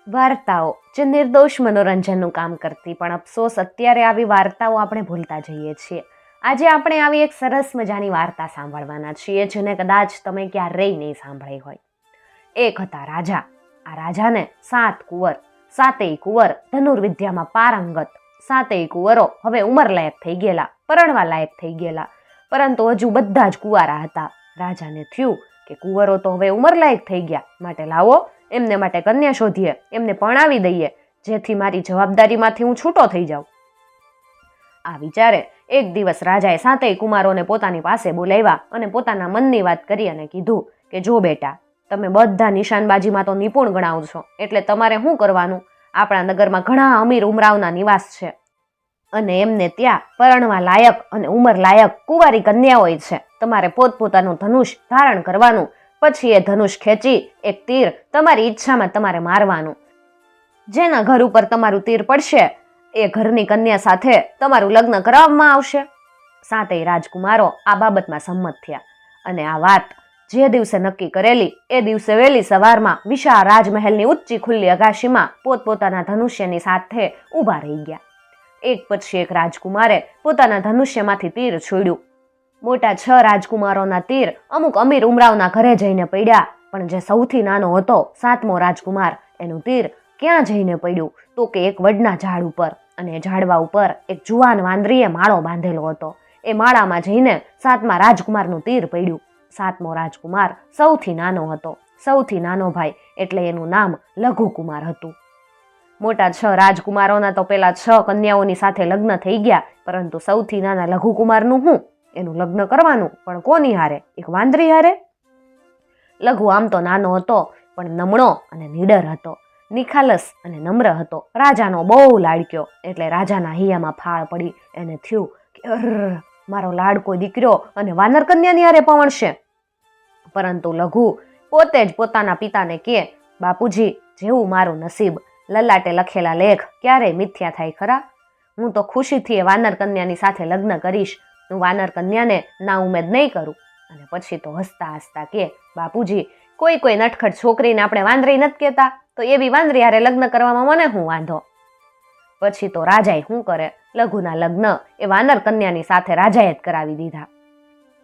વાર્તાઓ જે નિર્દોષ મનોરંજનનું કામ કરતી, પણ અફસોસ અત્યારે આવી વાર્તાઓ આપણે ભૂલતા જઈએ છીએ. આજે આપણે આવી એક સરસ મજાની વાર્તા સાંભળવાના છીએ, જેને કદાચ તમે ક્યારેય નહીં સાંભળી હોય. એક હતા રાજા. આ રાજાને 7 કુંવર, 7 કુંવર ધનુર્વિદ્યામાં પારંગત. 7 કુંવરો હવે ઉંમરલાયક થઈ ગયેલા, પરણવા લાયક થઈ ગયેલા, પરંતુ હજુ બધા જ કુંવારા હતા. રાજાને થયું કે કુંવરો તો હવે ઉંમરલાયક થઈ ગયા, માટે લાવો એમને માટે કન્યા શોધીએ, એમને પરણાવી દઈએ, જેથી મારી જવાબદારીમાંથી હું છૂટો થઈ જાઉં. આ વિચારે એક દિવસ રાજાએ 7 કુમારોને પોતાની પાસે બોલાવ્યા અને પોતાના મનની વાત કરી અને કીધું કે જો બેટા, તમે બધા નિશાનબાજીમાં તો નિપુણ ગણાવ છો, એટલે તમારે શું કરવાનું? આપણા નગરમાં ઘણા અમીર ઉમરાવના નિવાસ છે અને એમને ત્યાં પરણવા લાયક અને ઉંમર લાયક કુંવારી કન્યાઓ છે. તમારે પોતપોતાનું ધનુષ ધારણ કરવાનું, પછી એ ધનુષ ખેંચી એક તીર તમારી ઈચ્છામાં તમારે મારવાનું. જેના ઘર ઉપર તમારું તીર પડશે એ ઘરની કન્યા સાથે તમારું લગ્ન કરાવવામાં આવશે. 7 રાજકુમારો આ બાબતમાં સંમત થયા અને આ વાત જે દિવસે નક્કી કરેલી એ દિવસે વહેલી સવારમાં વિશાળ રાજમહેલની ઊંચી ખુલ્લી અગાશીમાં પોતપોતાના ધનુષ્યની સાથે ઊભા રહી ગયા. એક પછી એક રાજકુમારે પોતાના ધનુષ્યમાંથી તીર છોડ્યું. મોટા 6 રાજકુમારોના તીર અમુક અમીર ઉમરાવના ઘરે જઈને પડ્યા, પણ જે સૌથી નાનો હતો 7મો રાજકુમાર, એનું તીર ક્યાં જઈને પડ્યું તો કે એક વડના ઝાડ ઉપર, અને ઝાડવા ઉપર એક જુવાન વાંદરીએ માળો બાંધેલો હતો. એ માળામાં જઈને 7મા રાજકુમારનું તીર પડ્યું. 7મો રાજકુમાર સૌથી નાનો હતો, સૌથી નાનો ભાઈ, એટલે એનું નામ લઘુકુમાર હતું. મોટા 6 રાજકુમારોના તો પેલા 6 કન્યાઓની સાથે લગ્ન થઈ ગયા, પરંતુ સૌથી નાના લઘુકુમારનું શું? એનું લગ્ન કરવાનું, પણ કોની હારે? એક વાંદરી હારે. લઘુ આમ તો નાનો હતો, પણ નમણો અને નીડર હતો, નિખાલસ અને નમ્ર હતો. રાજાનો બહુ લાડક્યો, એટલે રાજાના હૈયામાં ફાળ પડી. એને થયું કે મારો લાડકો દીકરો અને વાનર કન્યાની હારે પવણશે. પરંતુ લઘુ પોતે જ પોતાના પિતાને કહે, બાપુજી, જેવું મારું નસીબ, લલાટે લખેલા લેખ ક્યારેય મિથ્યા થાય ખરા? હું તો ખુશીથી એ વાનર કન્યાની સાથે લગ્ન કરીશ. હું વાનર કન્યાને ના ઉમેદ નહીં કરું. અને પછી તો હસતા હસતા કે, બાપુજી, કોઈ નટખટ છોકરીને આપણે વાંદરી નથી કહેતા, તો એવી વાંદરી હારે લગ્ન કરવામાં મને શું વાંધો? પછી તો રાજાએ શું કરે, લઘુના લગ્ન એ વાનર કન્યાની સાથે રાજાએ જ કરાવી દીધા.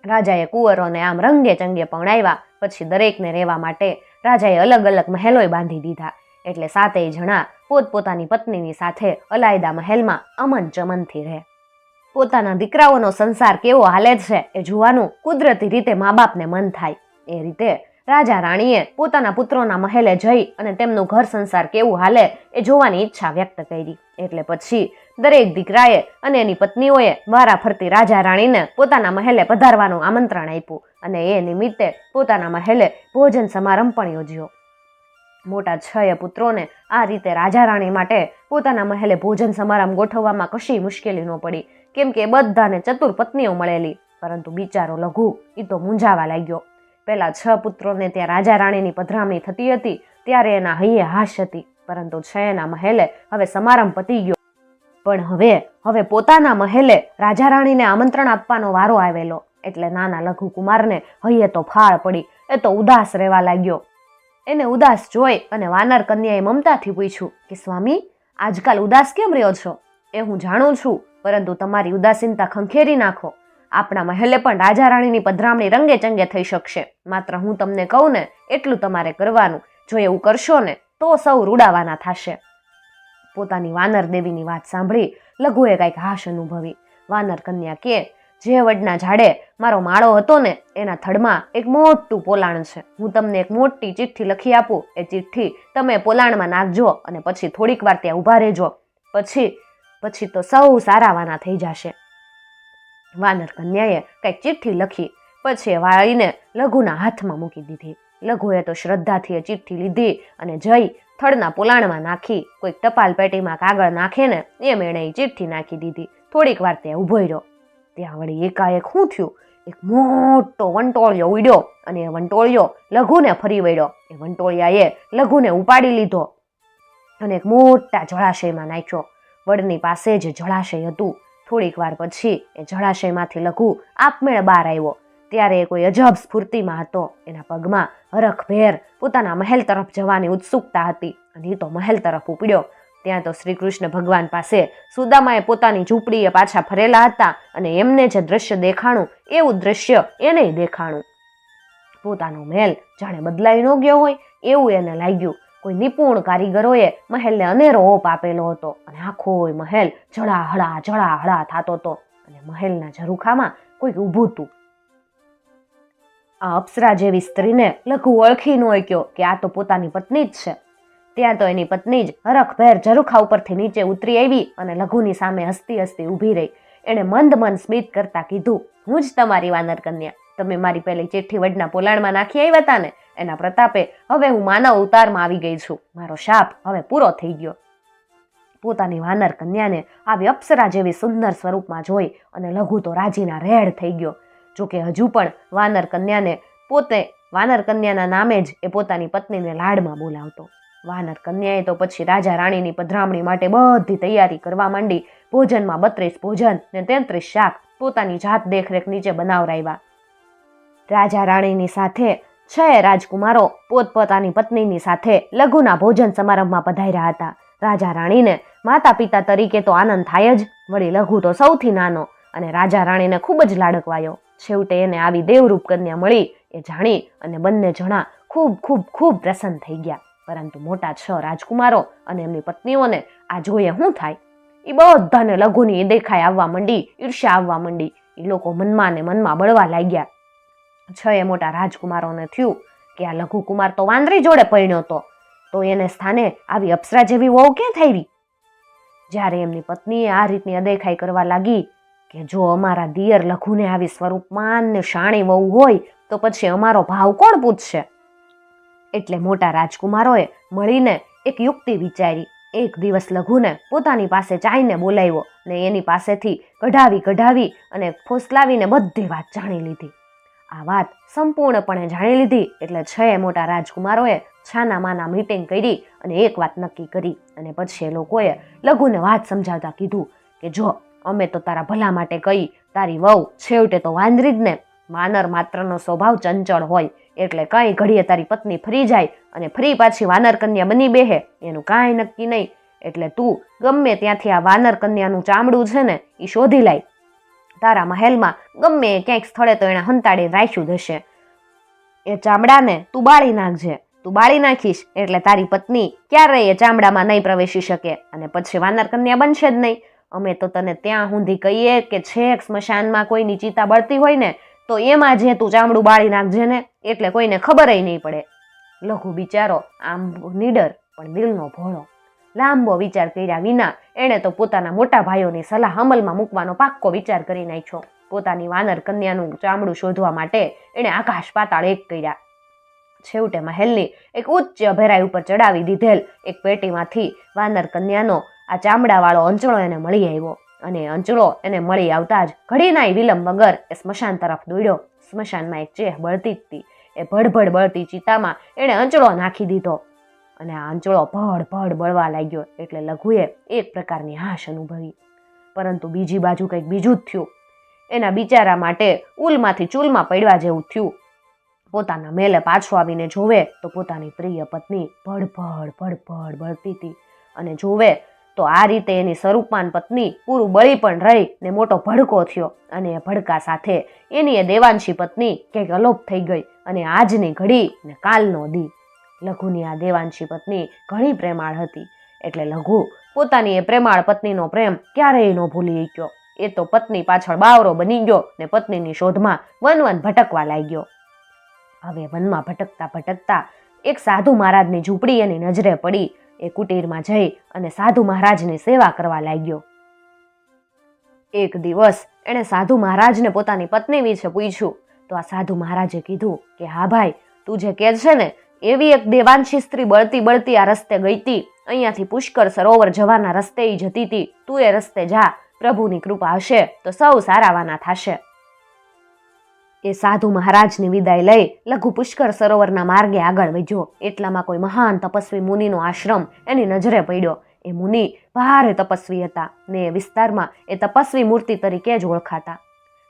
રાજાએ કુંવરોને આમ રંગે ચંગે પરણાવ્યા. પછી દરેકને રહેવા માટે રાજાએ અલગ અલગ મહેલોય બાંધી દીધા, એટલે 7 જણા પોતપોતાની પત્નીની સાથે અલાયદા મહેલમાં અમન ચમનથી રહે. પોતાના દીકરાઓનો સંસાર કેવો હાલે છે એ જોવાનું કુદરતી રીતે મા બાપને મન થાય. એ રીતે રાજા રાણીએ પોતાના પુત્રોના મહેલે જઈ અને તેમનું ઘર સંસાર કેવું હાલે એ જોવાની ઈચ્છા વ્યક્ત કરી. એટલે પછી દરેક દીકરાએ અને એની પત્નીઓએ વારા ફરતી રાજા રાણીને પોતાના મહેલે પધારવાનું આમંત્રણ આપ્યું, અને એ નિમિત્તે પોતાના મહેલે ભોજન સમારંભ પણ યોજ્યો. મોટા 6 પુત્રોને આ રીતે રાજા રાણી માટે પોતાના મહેલે ભોજન સમારંભ ગોઠવવામાં કશી મુશ્કેલી ન પડી, કેમ કે બધાને ચતુર પત્નીઓ મળેલી. પરંતુ બિચારો લઘુ એ તો મૂંઝાવા લાગ્યો. પેલા 6 પુત્રોને ત્યાં રાજા રાણીની પધરામણી થતી હતી ત્યારે એના હૈયે હાશ હતી, પરંતુ 6ના મહેલે હવે સમારંભ પતી ગયો. પણ હવે પોતાના મહેલે રાજા રાણીને આમંત્રણ આપવાનો વારો આવેલો, એટલે નાના લઘુકુમારને હૈયે તો ફાળ પડી. એ તો ઉદાસ રહેવા લાગ્યો. એને ઉદાસ જોઈ અને વાનર કન્યાએ મમતાથી પૂછ્યું કે સ્વામી, આજકાલ ઉદાસ કેમ રહ્યો છો? એ હું જાણું છું, પરંતુ તમારી ઉદાસીનતા ખંખેરી નાખો. આપણા મહેલે પણ રાજા રાણીની પધરામણી રંગે ચંગે થઈ શકશે. માત્ર હું તમને કહું ને એટલું તમારે કરવાનું. જો એવું કરશો ને તો સૌ રૂડાવાના થશે. પોતાની વાનર દેવીની વાત સાંભળી લઘુએ કંઈક હાશ અનુભવી. વાનર કન્યા કે, જે વડના ઝાડે મારો માળો હતો ને એના થડમાં એક મોટું પોલાણ છે. હું તમને એક મોટી ચિઠ્ઠી લખી આપું. એ ચિઠ્ઠી તમે પોલાણમાં નાખજો અને પછી થોડીક વાર ત્યાં ઊભા રહેજો. પછી તો સૌ સારાવાના થઈ જશે. વાનર કન્યાએ કંઈક ચિઠ્ઠી લખી, પછી એ વાળીને લઘુના હાથમાં મૂકી દીધી. લઘુએ તો શ્રદ્ધાથી એ ચિઠ્ઠી લીધી અને જઈ થડના પોલાણમાં નાખી. કોઈક ટપાલ પેટીમાં કાગળ નાખે ને એમ એણે એ ચિઠ્ઠી નાખી દીધી. થોડીક વાર ત્યાં ઊભો રહ્યો. ત્યાં વળી એકાએક શું થયું, એક મોટો વંટોળિયો ઉડ્યો અને એ વંટોળિયો લઘુને ફરી વળ્યો. એ વંટોળિયાએ લઘુને ઉપાડી લીધો અને એક મોટા જળાશયમાં નાખ્યો. વડની પાસે જ જળાશય હતું. થોડીક વાર પછી એ જળાશયમાંથી લઘુ આપમેળે બહાર આવ્યો. ત્યારે એ કોઈ અજબ સ્ફૂર્તિમાં હતો. એના પગમાં હરખભેર પોતાના મહેલ તરફ જવાની ઉત્સુકતા હતી અને એ તો મહેલ તરફ ઉપડ્યો. ત્યાં તો શ્રી કૃષ્ણ ભગવાન પાસે સુદામાએ પોતાની ઝૂંપડીએ પાછા ફરેલા હતા અને એમને જે દ્રશ્ય દેખાણું એવું દ્રશ્ય એને દેખાણું. પોતાનો મહેલ જાણે બદલાઈ ન ગયો હોય એવું એને લાગ્યું. કોઈ નિપુણ કારીગરોએ મહેલને અનેરો ઓપ આપેલો હતો અને આખો મહેલ જળાહળા થતો હતો અને મહેલના ઝરૂખામાં કોઈક ઊભું હતું. આ અપ્સરા જેવી સ્ત્રીને લઘુ ઓળખી ન શક્યો કે આ તો પોતાની પત્ની જ છે. ત્યાં તો એની પત્ની જ હરખભેર ઝરૂખા ઉપરથી નીચે ઉતરી આવી અને લઘુની સામે હસતી હસતી ઊભી રહી. એણે મંદ સ્મિત કરતા કીધું, હું જ તમારી વાનર કન્યા. તમે મારી પહેલી ચિઠ્ઠી વડના પોલાણમાં નાખી આવ્યા હતા ને, એના પ્રતાપે હવે હું માનવ અવતારમાં આવી ગઈ છું. મારો શાપ હવે પૂરો થઈ ગયો. પોતાની વાનર કન્યાને આવી અપ્સરા જેવી સુંદર સ્વરૂપમાં જોઈ અને લઘુ તો રાજીના રેડ થઈ ગયો. જોકે હજુ પણ વાનર કન્યાના નામે જ એ પોતાની પત્નીને લાડમાં બોલાવતો. વાનર કન્યાએ તો પછી રાજા રાણીની પધરામણી માટે બધી તૈયારી કરવા માંડી. ભોજનમાં 32 ભોજન ને 33 શાક પોતાની જાત દેખરેખ નીચે બનાવરાવ્યા. રાજા રાણીની સાથે 6 રાજકુમારો પોતપોતાની પત્નીની સાથે લઘુના ભોજન સમારંભમાં પધાર્યા હતા. રાજા રાણીને માતા પિતા તરીકે તો આનંદ થાય જ, વળી લઘુ તો સૌથી નાનો અને રાજા રાણીને ખૂબ જ લાડકવાયો. છેવટે એને આવી દેવરૂપ કન્યા મળી એ જાણી અને બંને જણા ખૂબ પ્રસન્ન થઈ ગયા. પરંતુ મોટા 6 રાજકુમારો અને એમની પત્નીઓને આ જોઈએ શું થાય, એ બધાને લઘુની દેખાઈ આવવા માંડી, ઈર્ષ્યા આવવા માંડી. એ લોકો મનમાં ને મનમાં બળવા લાગ્યા. 6 મોટા રાજકુમારોને થયું કે આ લઘુ કુમાર તો વાંદરી જોડે પરણ્યો હતો, તો એને સ્થાને આવી અપ્સરા જેવી વહુ ક્યાં થઈ? જ્યારે એમની પત્નીએ આ રીતની અદેખાઈ કરવા લાગી કે જો અમારા દિયર લઘુને આવી સ્વરૂપમાન ને શાણી વહુ હોય તો પછી અમારો ભાવ કોણ પૂછશે? એટલે મોટા રાજકુમારોએ મળીને એક યુક્તિ વિચારી. એક દિવસ લઘુને પોતાની પાસે ચાઈને બોલાવ્યો ને એની પાસેથી કઢાવી અને ફોસલાવીને બધી વાત જાણી લીધી. આ વાત સંપૂર્ણપણે જાણી લીધી એટલે 6 મોટા રાજકુમારોએ છાના માના મીટિંગ કરી અને એક વાત નક્કી કરી. અને પછી એ લોકોએ લઘુને વાત સમજાવતા કીધું કે જો અમે તો તારા ભલા માટે કહી, તારી વહુ છેવટે તો વાંદરી જ ને. વાનર માત્રનો સ્વભાવ ચંચળ હોય એટલે કઈ ઘડીએ તારી પત્ની ફરી જાય અને ફરી પાછી વાનર કન્યા બની બેહે એનું કાંઈ નક્કી નહીં. એટલે તું ગમે ત્યાંથી આ વાનર કન્યાનું ચામડું છે ને એ શોધી લાય. તારા મહેલમાં ગમે ક્યાંક સ્થળે તો એને હંતાડીને રાખ્યું જશે. એ ચામડાને તું બાળી નાખજે. તું બાળી નાખીશ એટલે તારી પત્ની ક્યારેય એ ચામડામાં નહીં પ્રવેશી શકે અને પછી વાનર કન્યા બનશે જ નહીં. અમે તો તને ત્યાં સુધી કહીએ કે છેક સ્મશાનમાં કોઈની ચિતા બળતી હોય ને તો એમાં જે તું ચામડું બાળી નાખજે ને, એટલે કોઈને ખબરેય નહીં પડે. લઘુ બિચારો આમ નીડર પણ દિલનો ભોળો. લાંબો વિચાર કર્યા વિના એણે તો પોતાના મોટા ભાઈઓની સલાહ અમલમાં મૂકવાનો પાક્કો વિચાર કરી નાખ્યો. પોતાની વાનર કન્યાનું ચામડું શોધવા માટે એણે આકાશ પાતાળ એક કર્યા. છેવટે મહેલની એક ઉચ્ચ અભેરાઈ ઉપર ચડાવી દીધેલ એક પેટીમાંથી વાનર કન્યાનો આ ચામડાવાળો અંચળો એને મળી આવ્યો અને અંચળો એને મળી આવતા જ ઘડીનાય વિલંબ વગર એ સ્મશાન તરફ દોડ્યો. સ્મશાનમાં એક ચેહ બળતી હતી. એ ભડભડ બળતી ચિતામાં એણે અંચળો નાખી દીધો અને આ અંચળો ભડ બળવા લાગ્યો. એટલે લઘુએ એક પ્રકારની હાશ અનુભવી. પરંતુ બીજી બાજુ કંઈક બીજું જ થયું. એના બિચારા માટે ઉલમાંથી ચૂલમાં પડવા જેવું થયું. પોતાના મેલે પાછો આવીને જોવે તો પોતાની પ્રિય પત્ની ભડ બળતી હતી અને જોવે તો આ રીતે એની સ્વરૂપમાન પત્ની પૂરું બળી પણ રહી ને મોટો ભડકો થયો અને એ ભડકા સાથે એની એ દેવાંશી પત્ની કંઈક અલોપ થઈ ગઈ અને આજની ઘડી ને કાલનો દી. લઘુની આ દેવાંશી પત્ની ઘણી પ્રેમાળ હતી એટલે લઘુ પોતાની એ પ્રેમાળ પત્નીનો પ્રેમ ક્યારેય ન ભૂલી શક્યો. એ તો પત્ની પાછળ બાવરો બની ગયો ને પત્નીની શોધમાં વન ભટકવા લાગ્યો. હવે વનમાં ભટકતા એક સાધુ મહારાજની ઝૂંપડી એની નજરે પડી. એ કુટીરમાં જઈ અને સાધુ મહારાજની સેવા કરવા લાગ્યો. એક દિવસ એણે સાધુ મહારાજને પોતાની પત્ની વિશે પૂછ્યું તો આ સાધુ મહારાજે કીધું કે હા ભાઈ, તું જે કહે છે ને એવી એક દેવાંશી સ્ત્રી બળતી આ રસ્તે ગઈ હતી. અહીંયાથી પુષ્કર સરોવર જવાના રસ્તે જતી હતી. તું એ રસ્તે જા, પ્રભુની કૃપા હશે તો સૌ સારાવાના થશે. એ સાધુ મહારાજની વિદાય લઈ લઘુ પુષ્કર સરોવરના માર્ગે આગળ વધ્યો. એટલામાં કોઈ મહાન તપસ્વી મુનિનો આશ્રમ એની નજરે પડ્યો. એ મુનિ ભારે તપસ્વી હતા ને એ વિસ્તારમાં એ તપસ્વી મૂર્તિ તરીકે જ ઓળખાતા.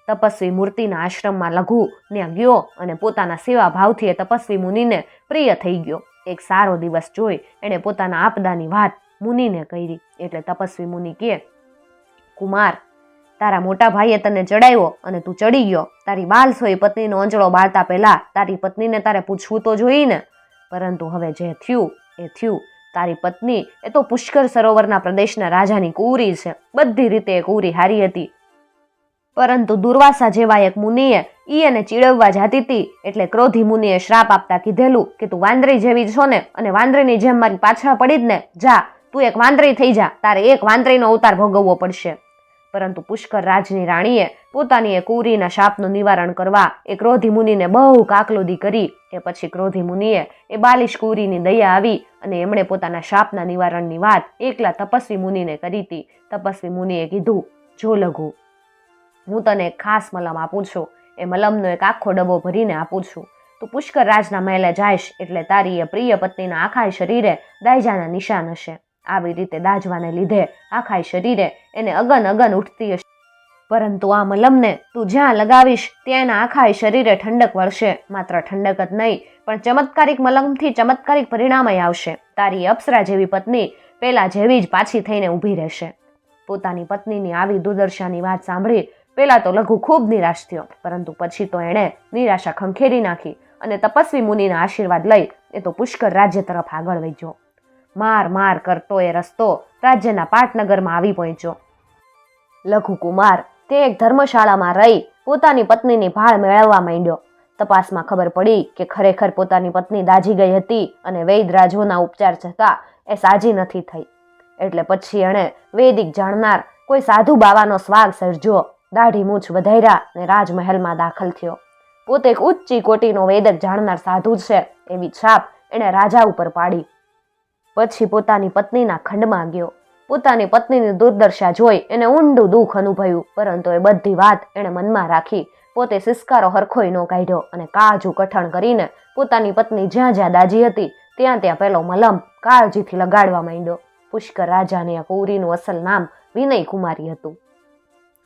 તપસ્વી મૂર્તિના આશ્રમમાં લઘુ ત્યાં ગયો અને પોતાના સેવા ભાવથી એ તપસ્વી મુનિને પ્રિય થઈ ગયો. એક સારો દિવસ જોઈ એણે પોતાના આપદાની વાત મુનિને કરી. એટલે તપસ્વી મુનિ કહે, કુમાર, તારા મોટા ભાઈએ તને ચડાવ્યો અને તું ચડી ગયો. તારી બાલસોઈ પત્નીનો અંજળો બાળતા પહેલા તારી પત્નીને તારે પૂછવું તો જોઈએ ને. પરંતુ હવે જે થયું એ થયું. તારી પત્ની એ તો પુષ્કર સરોવરના પ્રદેશના રાજાની કુંવરી છે. બધી રીતે એ કુંવરી હારી હતી. પરંતુ દુર્વાસા જેવા એક મુનિએ એને ચીડવવા જાતી હતી. એટલે ક્રોધી મુનિએ શ્રાપ આપતા કીધેલું કે તું વાંદરી જેવી છો ને, અને વાંદરીની જેમ મારી પાછળ પડી જ ને. જા, તું એક વાંદરી થઈ જા. તારે એક વાંદરીનો અવતાર ભોગવવો પડશે. પરંતુ પુષ્કર રાજની રાણીએ પોતાની એ કુંવરીના શાપનું નિવારણ કરવા એ ક્રોધી મુનિને બહુ કાકલુદી કરી. એ પછી ક્રોધી મુનિએ એ બાલિશ કુંવરીની દયા આવી અને એમણે પોતાના શાપના નિવારણની વાત એકલા તપસ્વી મુનિને કરી હતી. તપસ્વી મુનિએ કીધું, જો લઘુ, હું તને એક ખાસ મલમ આપું છું. એ મલમનો એક આખો ડબ્બો ભરીને આપું છું. તું પુષ્કર રાજના મહેલે જાઈશ એટલે તારી એ પ્રિય પત્નીના આખા શરીરે દાયજાના નિશાન હશે. આવી રીતે દાજવાને લીધે આખા શરીરે એને અગન અગન ઉઠતી હશે. પરંતુ આ મલમને તું જ્યાં લગાવીશ ત્યાં એના આખા શરીરે ઠંડક વળશે. માત્ર ઠંડક જ નહીં, પણ ચમત્કારિક મલમથી ચમત્કારિક પરિણામય આવશે. તારી અપ્સરા જેવી પત્ની પેલા જેવી જ પાછી થઈને ઊભી રહેશે. પોતાની પત્નીની આવી દુર્દશાની વાત સાંભળી પેલા તો લઘુ ખૂબ નિરાશ થયો. પરંતુ પછી તો એણે નિરાશા ખંખેરી નાખી અને તપસ્વી મુનિના આશીર્વાદ લઈ એ તો પુષ્કર રાજ્ય તરફ આગળ વધ્યો. માર માર કરતો એ રસ્તો રાજ્યના પાટનગરમાં આવી પહોંચ્યો. લઘુ કુમાર તે એક ધર્મશાળામાં રહી પોતાની પત્નીની ભાળ મેળવવા માંડ્યો. તપાસમાં ખબર પડી કે ખરેખર પોતાની પત્ની દાઝી ગઈ હતી અને વૈદરાજોના ઉપચાર છતાં એ સાજી નથી થઈ. એટલે પછી એણે વૈદિક જાણનાર કોઈ સાધુ બાવાનો સ્વાગ સર્જ્યો. દાઢી મૂછ વધાર્યા ને રાજમહેલમાં દાખલ થયો. પોતે એક ઊંચી કોટીનો વૈદક જાણનાર સાધુ છે એવી છાપ એણે રાજા ઉપર પાડી. પછી પોતાની પત્નીના ખંડમાં ગયો. પોતાની પત્નીની દુર્દશા જોઈ એને ઊંડું દુઃખ અનુભવ્યું. પરંતુ એ બધી વાત એણે મનમાં રાખી. પોતે સિસકારો હરખોય ન કાઢ્યો અને કાજુ કઠણ કરીને પોતાની પત્ની જ્યાં જ્યાં દાજી હતી ત્યાં ત્યાં પેલો મલમ કાળજીથી લગાડવા માંડ્યો. પુષ્કર રાજાની આ કુંવરીનું અસલ નામ વિનય કુમારી હતું.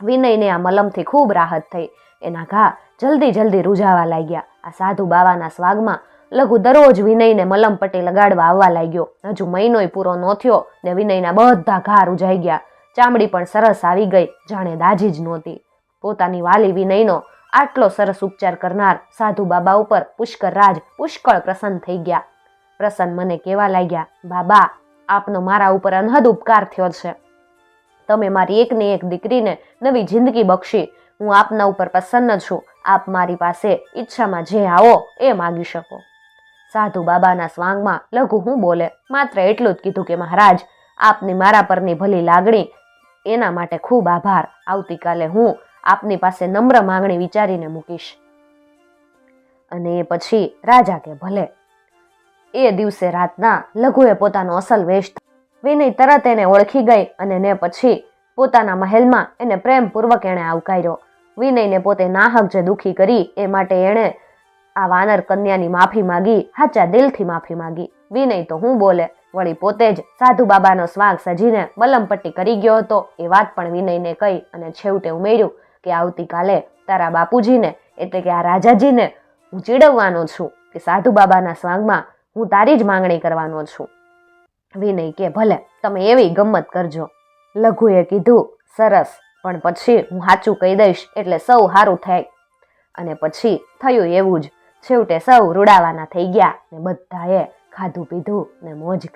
વિનયને આ મલમથી ખૂબ રાહત થઈ. એના ઘા જલ્દી જલ્દી રૂઝાવા લાગ્યા. આ સાધુ બાવાના સ્વાગમાં લઘુ દરરોજ વિનયને મલમ પટ્ટી લગાડવા આવવા લાગ્યો. હજુ મહિનોય પૂરો ન થયો ને વિનયના બધા ઘા રૂઝાઈ ગયા. ચામડી પણ સરસ આવી ગઈ, જાણે દાજી જ નહોતી. પોતાની વાલી વિનયનો આટલો સરસ ઉપચાર કરનાર સાધુ બાબા ઉપર પુષ્કર રાજ પુષ્કળ પ્રસન્ન થઈ ગયા. પ્રસન્ન મને કહેવા લાગ્યા, બાબા, આપનો મારા ઉપર અનહદ ઉપકાર થયો છે. તમે મારી એકની એક દીકરીને નવી જિંદગી બક્ષી. હું આપના ઉપર પ્રસન્ન છું. આપ મારી પાસે ઈચ્છામાં જે આવો એ માગી શકો. સાધુ બાબાના સ્વાંગમાં લઘુ હું બોલે માત્ર એટલું જ કીધું કે મહારાજ, આપની મારા પરની ભલી લાગણી એના માટે ખૂબ આભાર. આવતીકાલે હું આપની પાસે નમ્ર માંગણી વિચારીને મૂકીશ. અને એ પછી રાજા કે ભલે. એ દિવસે રાતના લઘુએ પોતાનો અસલ વેશ વિનય તરત એને ઓળખી ગઈ અને ને પછી પોતાના મહેલમાં એને પ્રેમપૂર્વક એણે આવકાર્યો. વિનયને પોતે નાહક જે દુઃખી કરી એ માટે એણે આ વાનર કન્યાની માફી માગી, સાચા દિલથી માફી માગી. વિનય તો હું બોલે, વળી પોતે જ સાધુ બાબાનો સ્વાગ સજીને મલમપટ્ટી કરી ગયો હતો. એ વાત પણ વિનયને કહી અને છેવટે ઉમેર્યું કે આવતીકાલે તારા બાપુજીને એટલે કે આ રાજાજીને હું ચીડવવાનો છું કે સાધુ બાબાના સ્વાગમાં હું તારી જ માંગણી કરવાનો છું. વિનય કે ભલે, તમે એવી ગમ્મત કરજો. લઘુએ કીધું, સરસ, પણ પછી હું સાચું કહી દઈશ એટલે સૌ સારું થાય. અને પછી થયું એવું જ. છેવટે સૌ રૂડાવાના થઈ ગયા ને બધાએ ખાધું પીધું ને મોજ કરી.